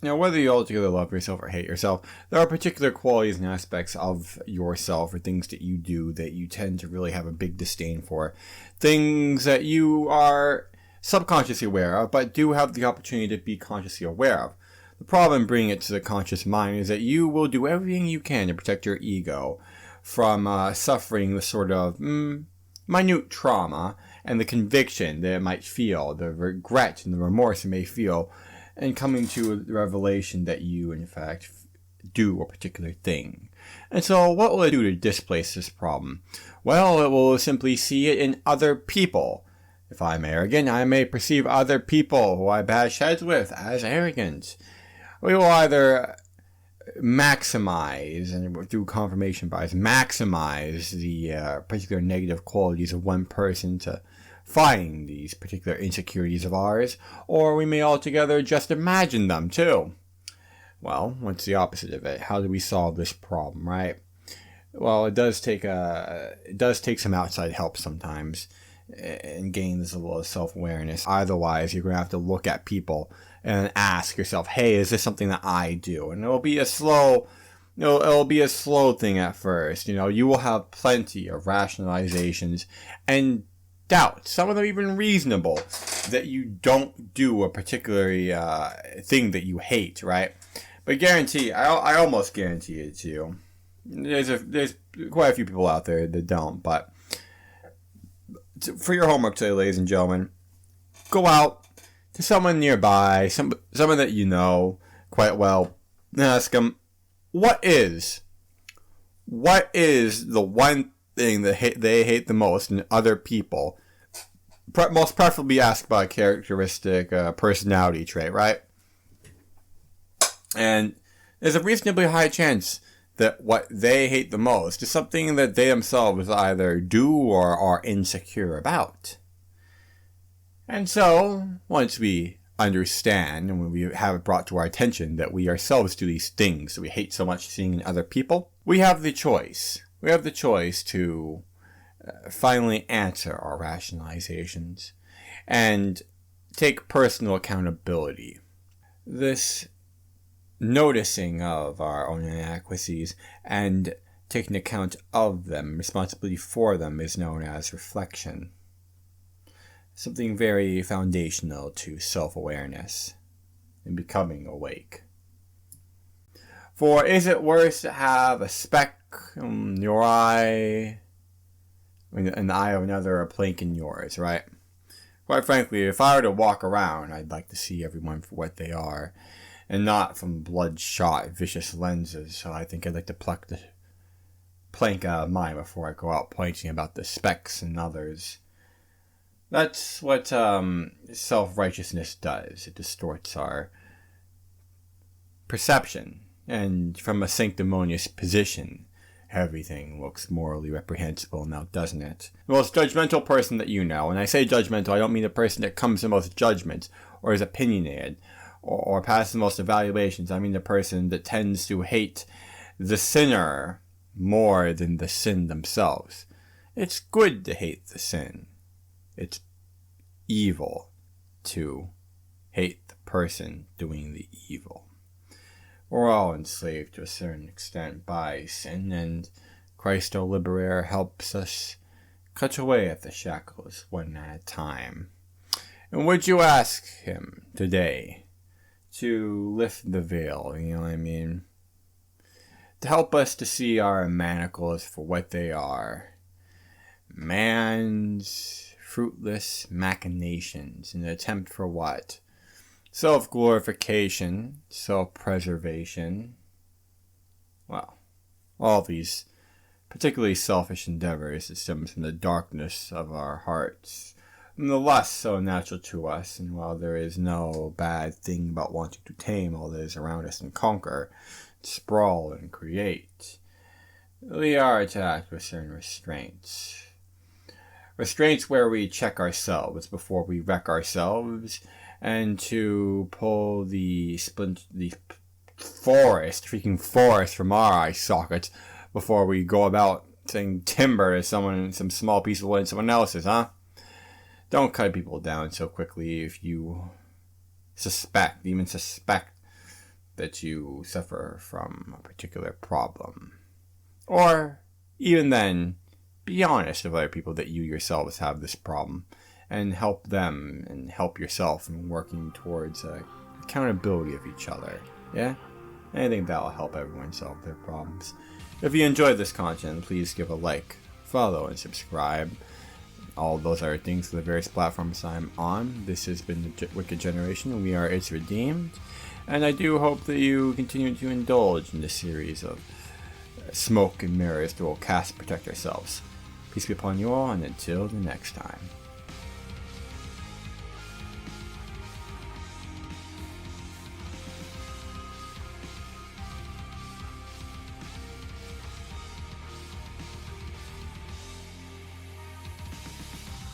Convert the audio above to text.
Now, whether you altogether love yourself or hate yourself, there are particular qualities and aspects of yourself or things that you do that you tend to really have a big disdain for. Things that you are subconsciously aware of, but do have the opportunity to be consciously aware of. The problem in bringing it to the conscious mind is that you will do everything you can to protect your ego from suffering the sort of minute trauma and the conviction that it might feel, the regret and the remorse it may feel, and coming to the revelation that you, in fact, do a particular thing. And so what will it do to displace this problem? Well, it will simply see it in other people. If I'm arrogant, I may perceive other people who I bash heads with as arrogant. We will either maximize, and through confirmation bias, maximize the particular negative qualities of one person to find these particular insecurities of ours, or we may altogether just imagine them too. Well, what's the opposite of it? How do we solve this problem, right? Well, it does take some outside help sometimes and gain this level of self-awareness. Otherwise, you're going to have to look at people and ask yourself, hey, is this something that I do? And it'll be a slow thing at first. You will have plenty of rationalizations and doubt, some of them even reasonable, that you don't do a particular thing that you hate, right? But I almost guarantee it to you. There's quite a few people out there that don't, but for your homework today, ladies and gentlemen, go out to someone nearby, someone that you know quite well, and ask them, what is the one thing that they hate the most in other people? Most preferably asked by a characteristic, personality trait, right? And there's a reasonably high chance that what they hate the most is something that they themselves either do or are insecure about. And so, once we understand and when we have it brought to our attention that we ourselves do these things that we hate so much seeing in other people, we have the choice. We have the choice to finally answer our rationalizations and take personal accountability. This noticing of our own inadequacies and taking account of them, responsibility for them, is known as reflection. Something very foundational to self-awareness and becoming awake. For is it worse to have a speck in your eye, in the eye of another, a plank in yours, right? Quite frankly, if I were to walk around, I'd like to see everyone for what they are, and not from bloodshot, vicious lenses. So I think I'd like to pluck the plank out of mine before I go out pointing about the specks in others. That's what self-righteousness does. It distorts our perception, and from a sanctimonious position, everything looks morally reprehensible now, doesn't it? The most judgmental person that you know, and I say judgmental, I don't mean the person that comes to most judgment, or is opinionated, or passes the most evaluations. I mean the person that tends to hate the sinner more than the sin themselves. It's good to hate the sin. It's evil to hate the person doing the evil. We're all enslaved to a certain extent by sin, and Christ LBRY helps us cut away at the shackles one at a time. And would you ask him today to lift the veil, you know what I mean? To help us to see our manacles for what they are. Man's fruitless machinations in an attempt for what? Self-glorification, self-preservation. Well, all these particularly selfish endeavors that stems from the darkness of our hearts, and the lust so natural to us. And while there is no bad thing about wanting to tame all that is around us and conquer, sprawl and create, we are attacked with certain restraints. Restraints where we check ourselves before we wreck ourselves, and to pull the freaking forest from our eye sockets before we go about saying timber to someone, some small piece of wood in someone else's, huh? Don't cut people down so quickly if you even suspect that you suffer from a particular problem. Or, even then, be honest with other people that you yourselves have this problem, and help them and help yourself in working towards accountability of each other. Yeah? Anything that will help everyone solve their problems. If you enjoyed this content, please give a like, follow, and subscribe. All those are things for the various platforms I'm on. This has been the Wicked Generation, and we are It's Redeemed. And I do hope that you continue to indulge in this series of smoke and mirrors that will cast protect ourselves. Peace be upon you all, and until the next time.